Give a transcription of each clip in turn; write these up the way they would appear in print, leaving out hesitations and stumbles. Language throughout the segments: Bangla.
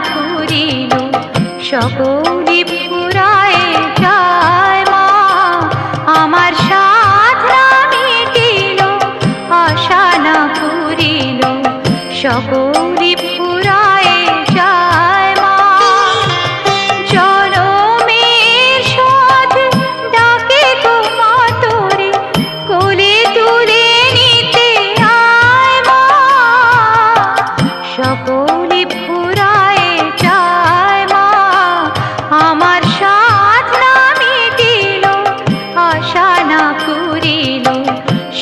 ফুরিল সকলি ফুরায় যায় মা আমার সাধনা মিটিল আশা না ফুরিল সকলি ফুরায় যায় মা জনমের সাথ ডাকে তোমা তোরে কোলে তুলে নিতে আয় মা সকলি ফুরায় যায় মা আমার সাধনা মিটিল আশা না ফুরিল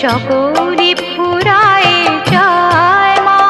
সকলি ফুরায় যায় মা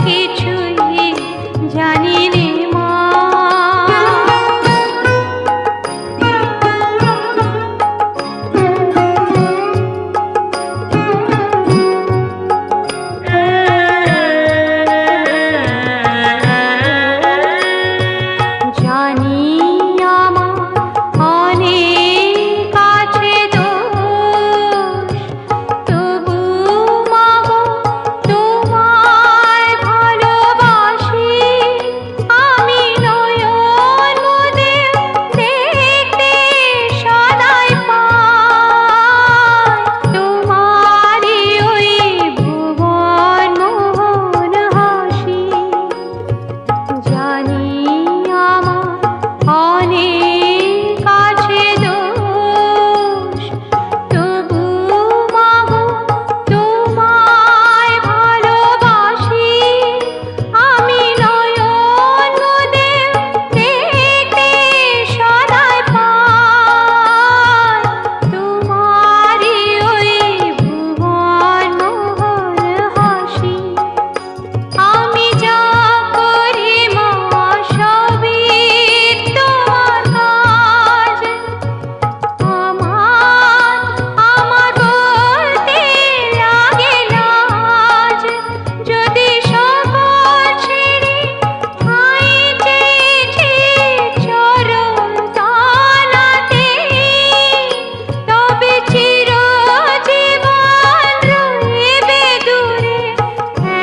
কিছুই জানি নে মা। জানি আমার অনেক আছে দোষ, তবু মা গো তোমায় ভালোবাসি। আমি নয়ন মুদে দেখতে সদাই পাই তোমারই ওই ভুবন মোহন হাসি। জানি আমার অনেক আছে দোষ, তবু মা গো তোমায় ভালোবাসি। আমি নয়ন মুদে দেখতে সদাই পাই তোমারই ওই ভুবন মোহন হাসি। আমি যা করি মা সবই তোমার কাজ, আমার বলতে লাগে লাজ। যদি সকল ছেড়ে ঠাঁই চেয়েছি চরণ তলাতে, তবে চিরজীবন রইবে দূরে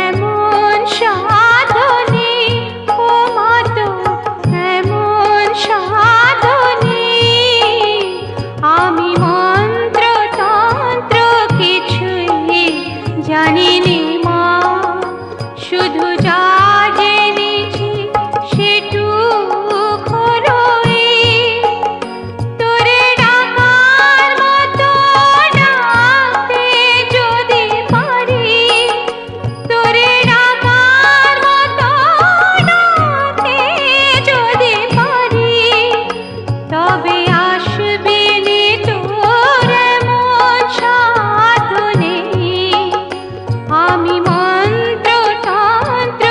এমন সাধনে। ও মা তো এমন সাধনে আমি মন্ত্র তন্ত্র কিছুই জানি নে মা। শুধু যা জেনেছি সেটুক হলো এই, তোরে ডাকার মতো ডাকতে যদি পারি, তোরে ডাকার মতো ডাকতে যদি পারি, তবে আসবি নে তোর এমন সাধনে। আমি মন্ত্র তন্ত্র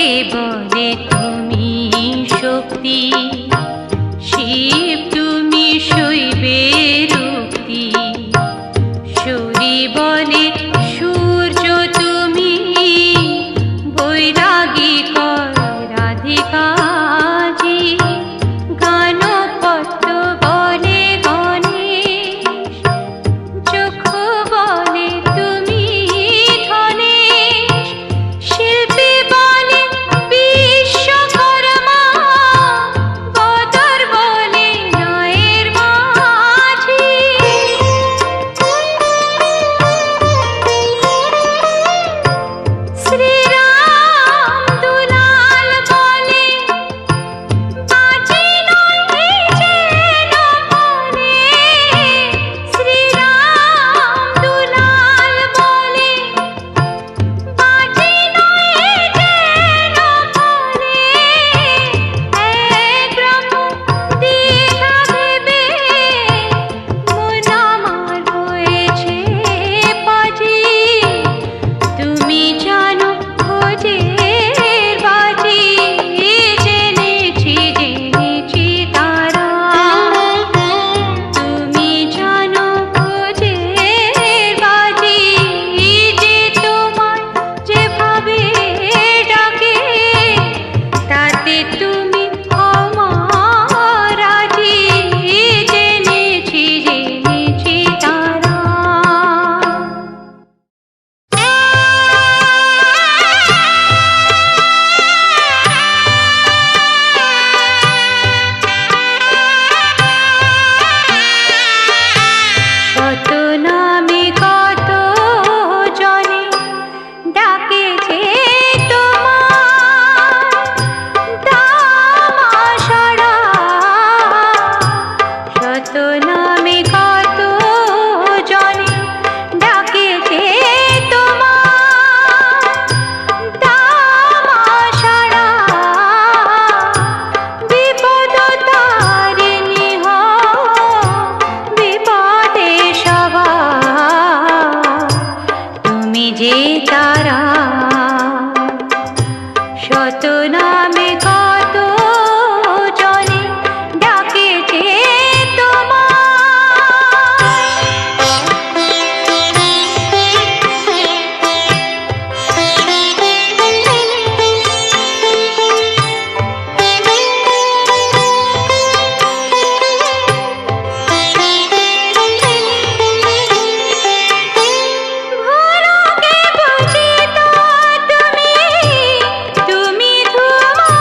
যে বলে তুমি শক্তি, শিব তুমি শৈবের উক্তি। সূরি বলে সূর্য তুমি, বৈরাগী কর রাধিকাজি। গানপত্য বলে গণেশ, চক্ষু বলে তুমি ধনেশ। শিল্পী বলে বিশ্বকর্মা, বদর বলে নয়ের মাঝি। শ্রীরাম দুলাল বলে বাজি নয় যেন বলে। শ্রীরাম দুলাল বলে বাজি নয় যেন বলে। এক রকম দ্বিধা ভেবে মন আমার হয়েছে পাজি। তুমি জানো খোঁজের বাজি, জেনেছি জেনেছি তারা। তুমি জানো খোঁজের বাজি, যে তোমার যেভাবে ডাকে, তাতে তুমি আমার রাজি। জেনেছি জেনেছি তারা। শত নামে কত জনে ডাকেছে তোমার, দামাশাড়া। শত নামে কত জনে ডাকেছে তোমার, দামাশাড়া। বিপদ তারিণী হও, বিপদে সভা। তুমি যে তারা, শত নামে কত জনে ডাকেছে ভোরকে বুঝি তো তুমি, তুমি ধুমা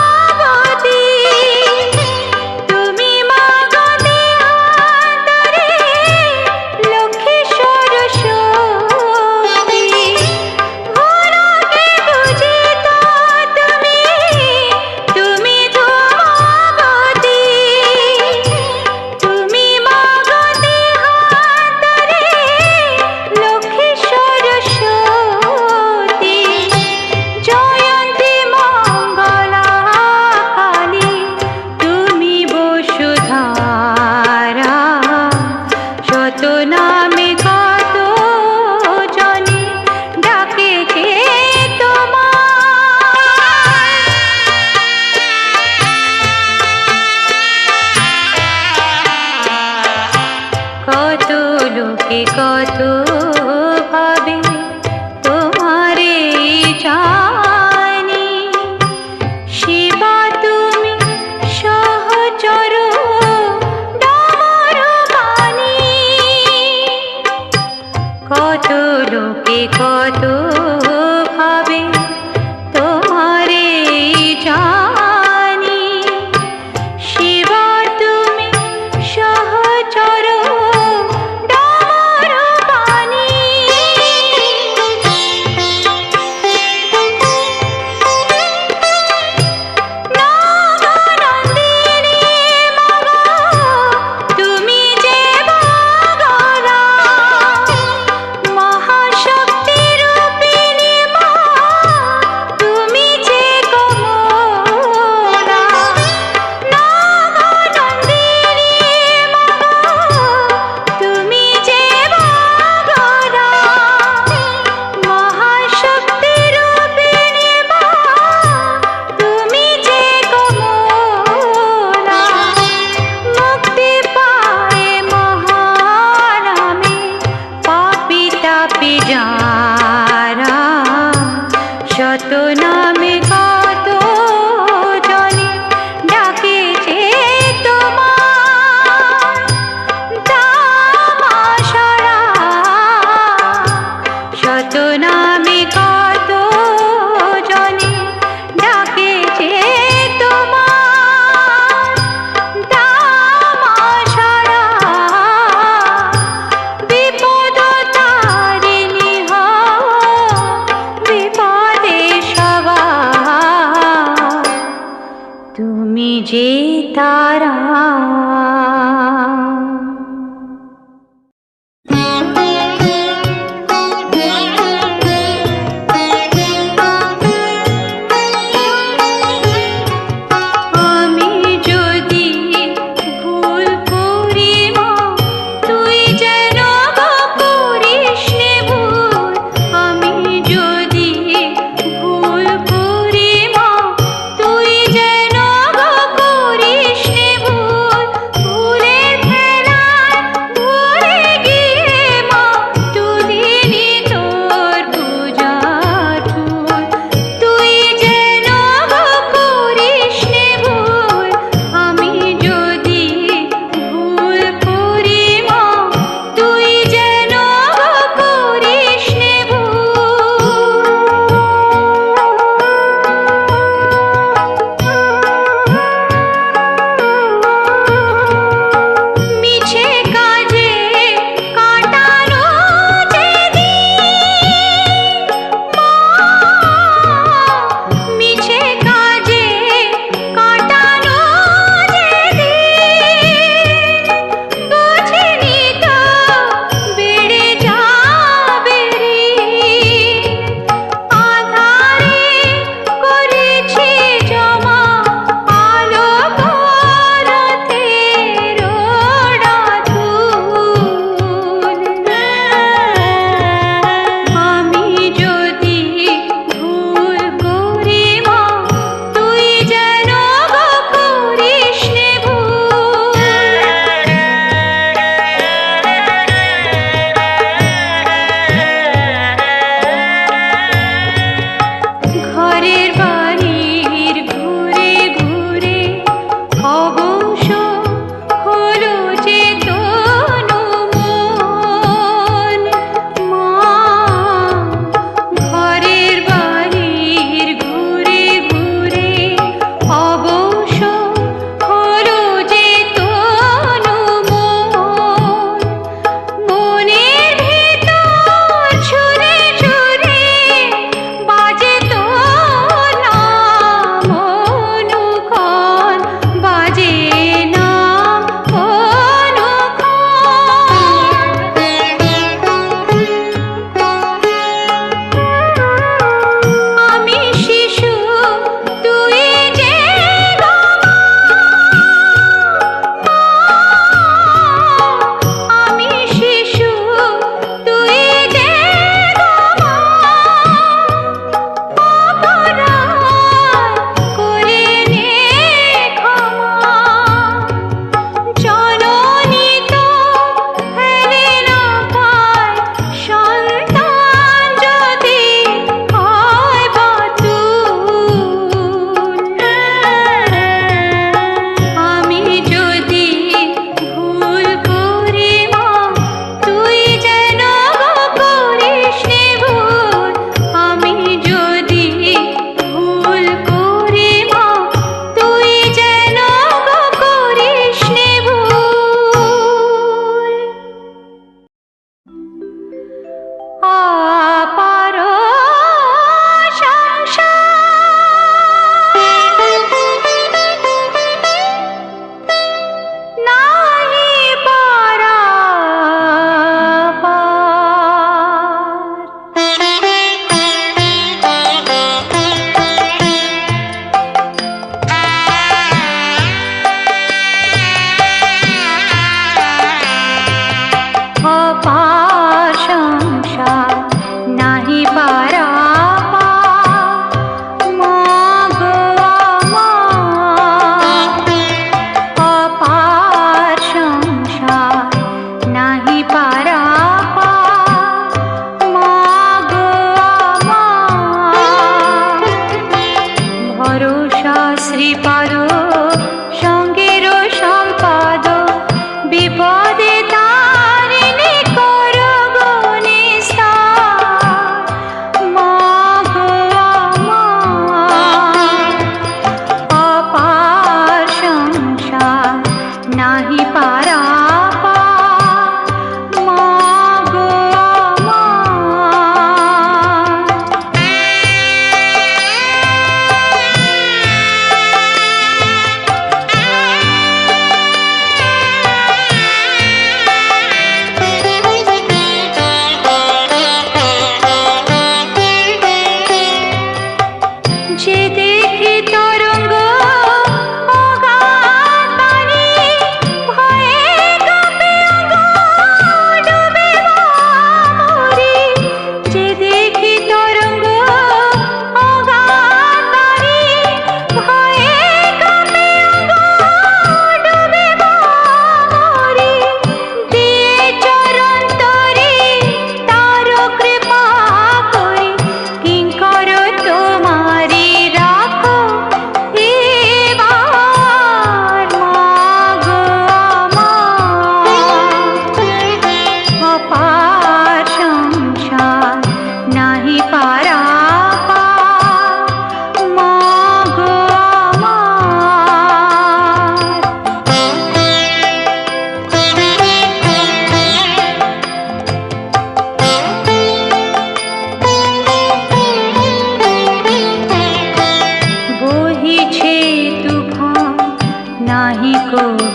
তারা।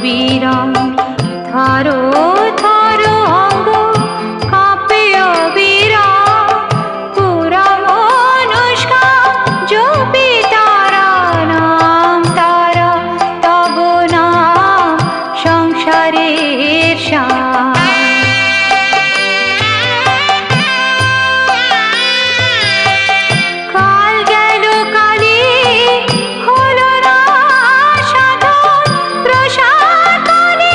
বিরাম, থরো থরো অঙ্গ কাঁপে অবিরাম, পুরা মনুষ্কা জপি তারা নাম, তারা তব নাম সংসারের সার। কাল গেল কালি হলো না সাধন, প্রসাদ করে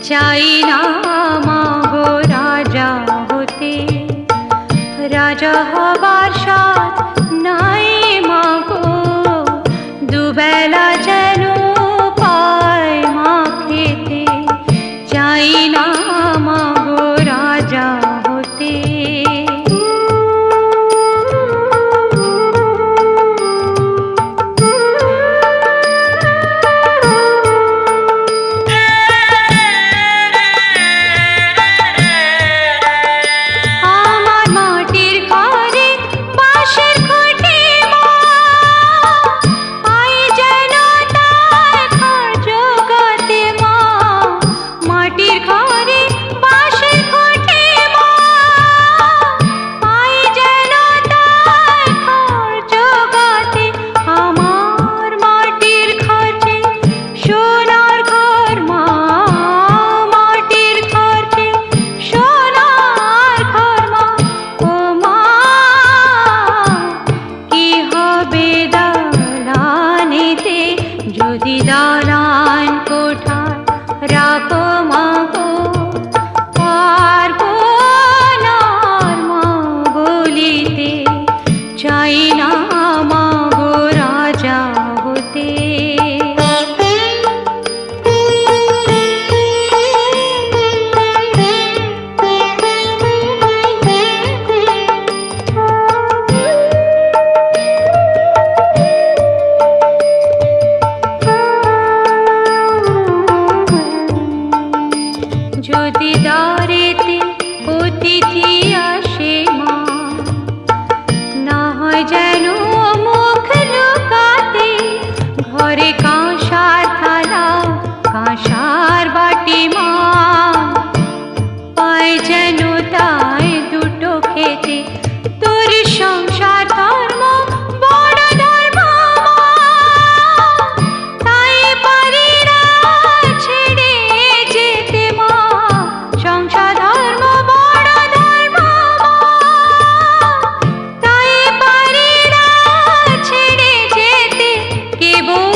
চাই না মাগো রাজা হতে, রাজা হবার সাথ নাই মাগো, দুবেলা যেন পায় মা খেতে, চাই না মাগো রাজা হতে। যদি দালান কোঠায় রাখো মাগো, পারবো না মা বলিতে, চাই না মাগো রাজা হতে। যদি দ্বারেতে অতিথি আসে মা, না হয় যেন মুখ লুকাতে, ঘরে কাঁসার থালা কাঁসার বাটি মা, পায় যেন তাই দুটো খেতে, তোর সংসার ধর্ম বড় ধর্ম মা, তাই পারি না ছেড়ে যেতে মা, সংসার ধর্ম বড় ধর্ম মা, তাই পারি না ছেড়ে যেতে, কেবল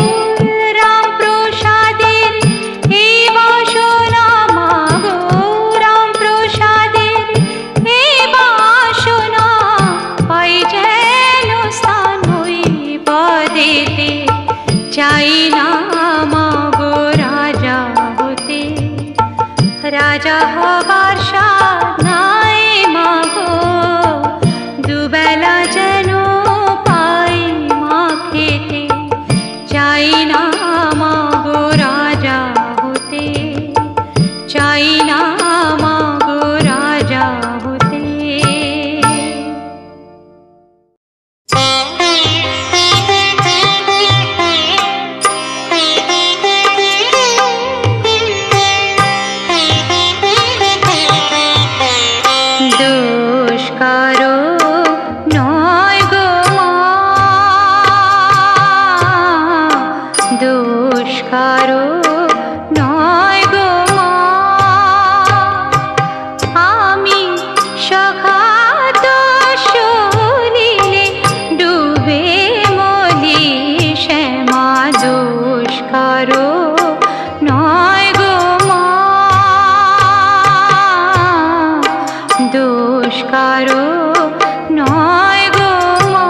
রাম প্রসাদের এই বাসনা মাগো, রাম প্রসাদের এই বাসনা, পাই যেন স্থান ওই পদেতে, চাই না মাগো রাজা হতে, রাজা হবার সাথ নাই মাগো, দুবেলা যেন পাই মা খেতে, চাই না মাগো রাজা হতে, চাই না মাগো রাজা হতে। দোষ কারো নয় গো মা, দোষ কারো নয় গো মা, আমি সখাত সলিলে ডুবে মলি শ্যামা, দোষ কারো নয় গো মা, দোষ কারো নয় গো মা।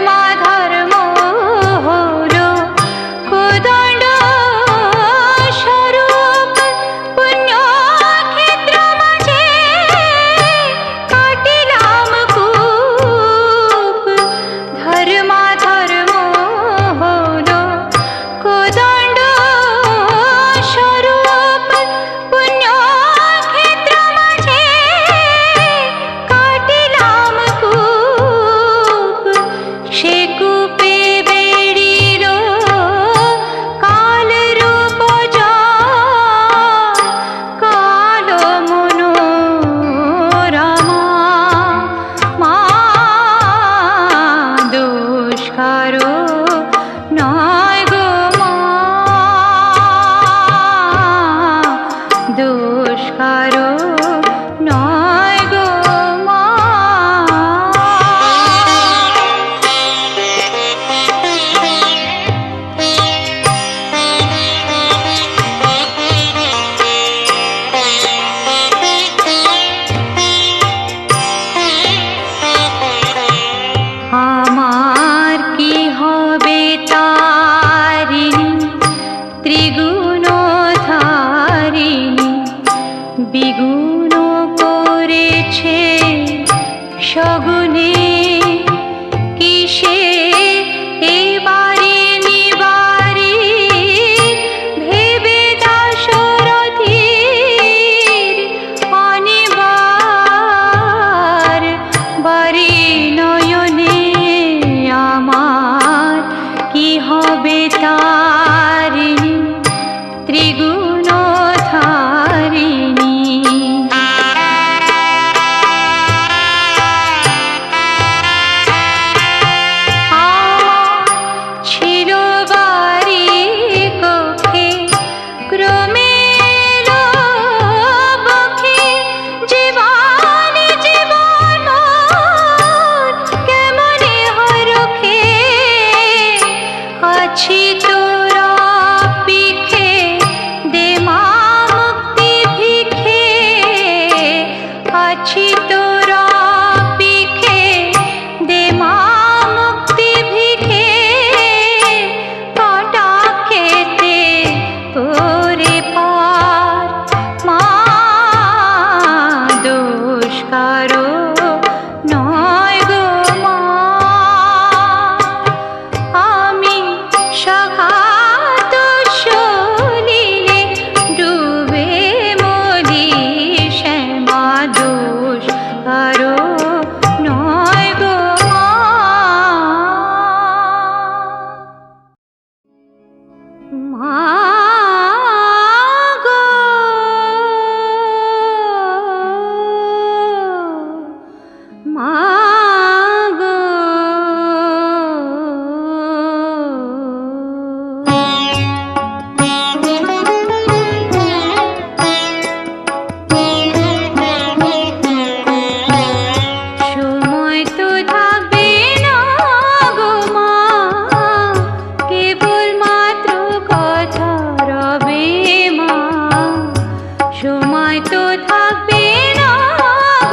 আমার ধর্ম হলো কোদণ্ড স্বরূপ, পুণ্য ক্ষেত্র মাঝে কাটিলাম কূপ, ধর্ম হলো কোদণ্ড স্বরূপ, পুণ্য ক্ষেত্র মাঝে কাটিলাম কূপ, সে কূপে বেড়িল কাল রূপ কালো মনোরমা, মা দোষ কারো নয় গো মা। আমার কি হবে তারিণী ত্রিগুণ ধারিণী বিগুণ করেছে সগুণে কিসে এবারে নিবারে ভেবে দাশরথীর অনিবার বারে নয়নে আমার কি হবে তারিণী ত্রিগুণ ধারিণী ছিল বাড়ি কক্ষে ক্রমে এলো বক্ষে জীবন জীবন মোর কেমনে হরখে আছি তোরা পিখে দে মা মুক্তি ভিখে আছি তোরা পিখে দে মা মুক্তি ভিখে কটা খেতে করে পার মা দোষ কারো নয় গো মা আমি সঘাত সলিলে ডুবে মরি শ্যামা দোষ কারো নয় গো মা গো মা গো সময় তো থাকবে না গো মা কেবল মাত্র কথা রবে মা সময় তো থাকবে না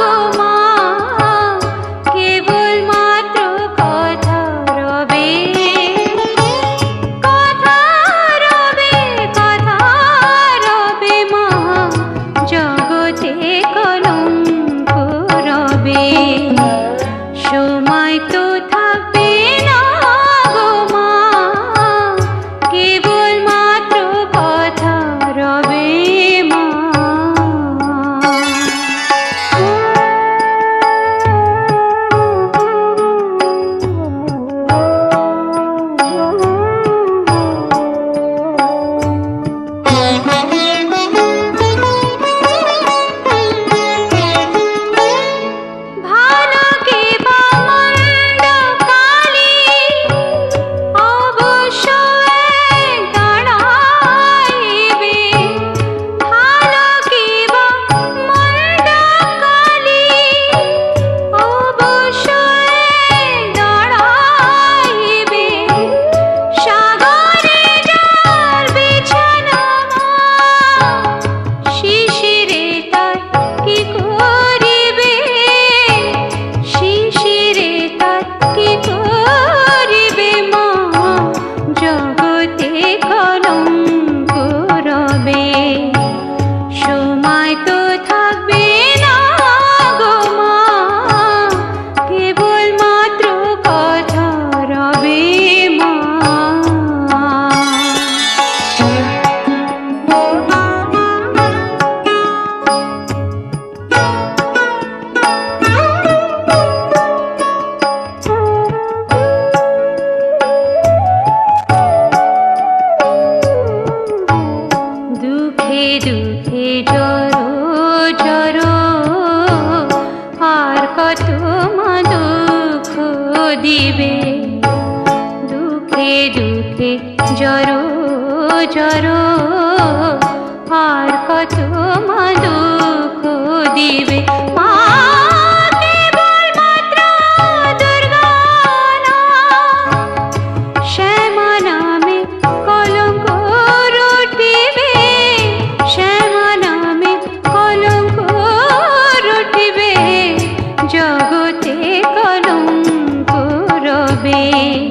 গো মা কেবল মাত্র কথা রবে কথা রবে মা জগতে কলঙ্ক রবে সময় তো থাকবে না গো মা কেবল মাত্র কথা রবে মা ভালো কি বা মন্দ কালি অবশ্যই দাঁড়াইবে ভালো কি বা মন্দ কালি অবশ্যই দাঁড়াইবে সাগরে যার বিছানা শিশিরে তার কি করিবে শিশিরে তার কি করিবে মা জগতে কলঙ্ক রবে সময় তো থাকবে না গো মা কেবল মাত্র কথা রবে মা দুঃখে দুঃখে জড়ো জড়ো আর কত মা দুঃখ দিবে দুঃখে দুঃখে জড়ো জড়ো আর কত মা দুঃখ দিবে মা কেবল মাত্র দুর্গা না শ্যামা নামে কলঙ্ক রটিবে শ্যামা নামে কলঙ্ক রটিবে জগতে কলঙ্ক রবে রে